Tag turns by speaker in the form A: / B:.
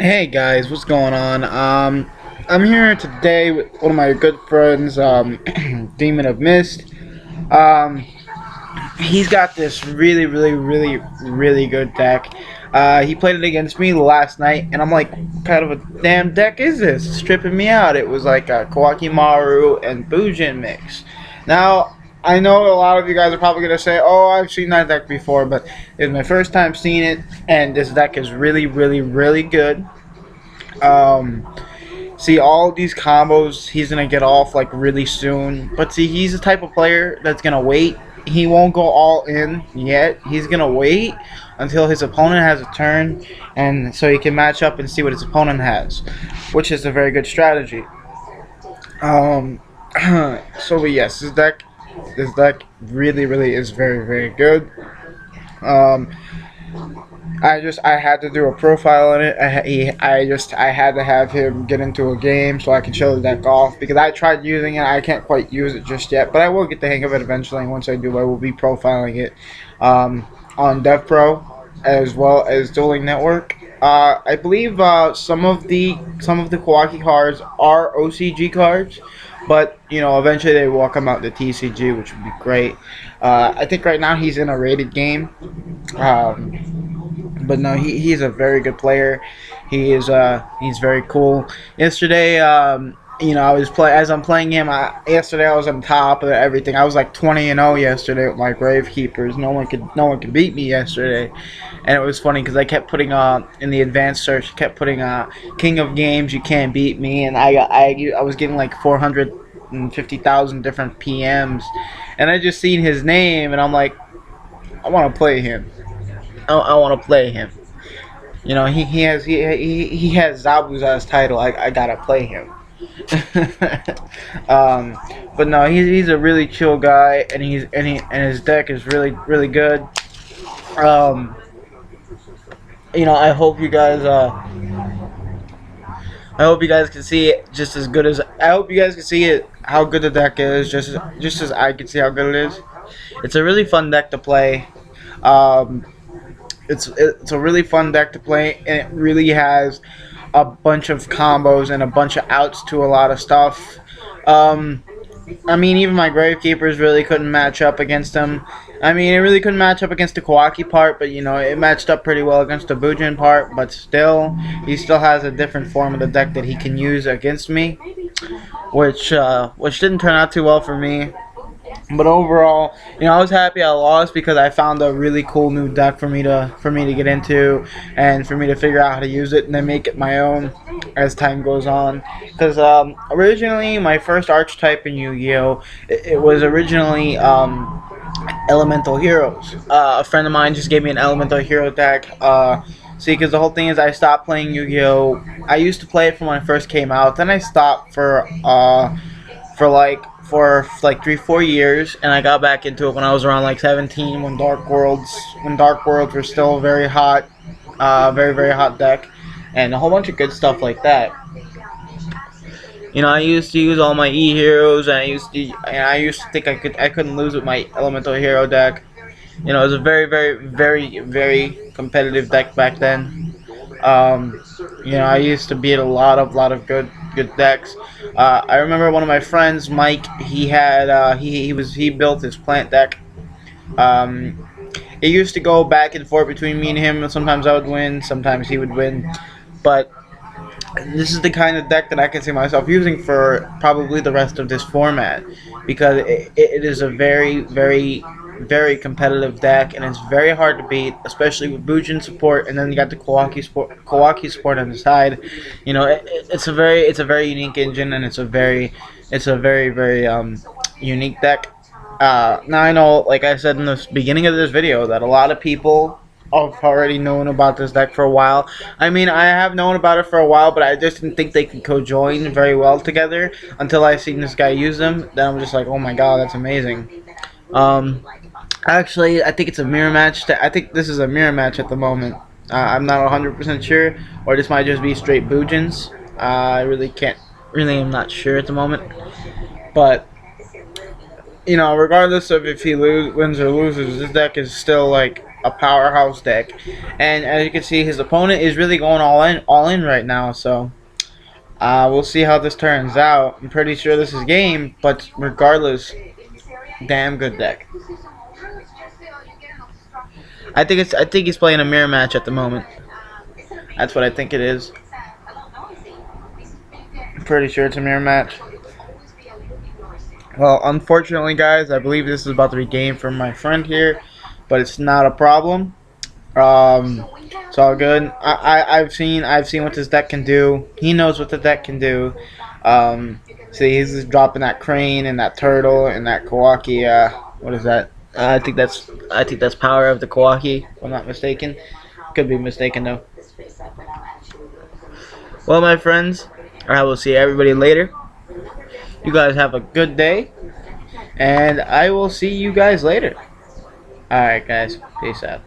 A: Hey guys, what's going on? I'm here today with one of my good friends, Demon of Mist. Um, he's got this really good deck. He played it against me last night, and I'm like, what kind of a damn deck is this? It's tripping me out. It was like a Kawaki Maru and Bujin mix. Now, I know a lot of you guys are probably going to say, oh, I've seen that deck before, but it's my first time seeing it, and this deck is really good. Um, See, all these combos he's gonna get off like really soon. But see, he's the type of player that's gonna wait. He won't go all in yet. He's gonna wait until his opponent has a turn, and so he can match up and see what his opponent has, which is a very good strategy. Um, but yes, this deck really is very good. Um, I had to do a profile on it. I had to have him get into a game so I can show the deck off because I tried using it. I can't quite use it just yet, but I will get the hang of it eventually. And once I do, I will be profiling it on DevPro as well as Dueling Network. I believe some of the Kawaki cards are OCG cards, but eventually they will come out to TCG, which would be great. I think right now he's in a rated game. But no, he's a very good player. He's very cool. Yesterday, I was play as I'm playing him. Yesterday I was on top of everything. I was like 20-0 yesterday with my Gravekeepers. No one could beat me yesterday, and it was funny because I kept putting in the advanced search, kept putting King of Games, you can't beat me, and I was getting like 450,000 different PMs, and I just seen his name, and I'm like, I want to play him. I want to play him. He has Zabu's as title. I gotta play him. um, but no, he's a really chill guy, and his deck is really good. Um, I hope you guys I hope you guys can see it just as good as I hope you guys can see it how good the deck is just as I can see how good it is. It's a really fun deck to play. Um, it's a really fun deck to play, and it really has a bunch of combos and a bunch of outs to a lot of stuff. Um, I mean, even my Gravekeepers really couldn't match up against him. I mean, it really couldn't match up against the Kawaki part, but it matched up pretty well against the Bujin part. But still, he still has a different form of the deck that he can use against me, which didn't turn out too well for me. But overall, I was happy I lost because I found a really cool new deck for me to get into and for me to figure out how to use it and then make it my own as time goes on. Because originally my first archetype in Yu-Gi-Oh, it was originally Elemental Heroes. A friend of mine just gave me an Elemental Hero deck. See, because the whole thing is I stopped playing Yu-Gi-Oh. I used to play it from when it first came out. Then I stopped for like 3-4 years, and I got back into it when I was around like 17, when Dark Worlds were still a very hot, very hot deck, and a whole bunch of good stuff like that. I used to use all my E heroes, and I used to think I couldn't lose with my Elemental Hero deck. It was a very competitive deck back then. I used to beat a lot of good decks. I remember one of my friends, Mike. He built his plant deck. Um, it used to go back and forth between me and him. Sometimes I would win, sometimes he would win. But this is the kind of deck that I can see myself using for probably the rest of this format because it is a very competitive deck, and it's very hard to beat, especially with Bujin support, and then you got the Kawaki support on the side. It's a very unique engine, and it's a very unique deck. Now I know, like I said in the beginning of this video, that a lot of people have already known about this deck for a while. I mean, I have known about it for a while, but I just didn't think they could co-join very well together until I seen this guy use them. Then I'm just like, oh my god, that's amazing. Um, Actually, I think it's a mirror match. I think this is a mirror match at the moment. I'm not 100% sure, or this might just be straight Bujins. I really am not sure at the moment. But regardless of if he wins or loses, this deck is still like a powerhouse deck. And as you can see, his opponent is really going all in right now. So we'll see how this turns out. I'm pretty sure this is game, but regardless, damn good deck. I think he's playing a mirror match at the moment. That's what I think it is. I'm pretty sure it's a mirror match. Well, unfortunately, guys, I believe this is about to be game for my friend here, but it's not a problem. It's all good. I've seen what this deck can do. He knows what the deck can do. See, he's just dropping that crane and that turtle and that Kawaki. What is that? I think that's power of the Kawaki. If I'm not mistaken. Could be mistaken though. Well, my friends, I will see everybody later. You guys have a good day, and I will see you guys later. Alright, guys. Peace out.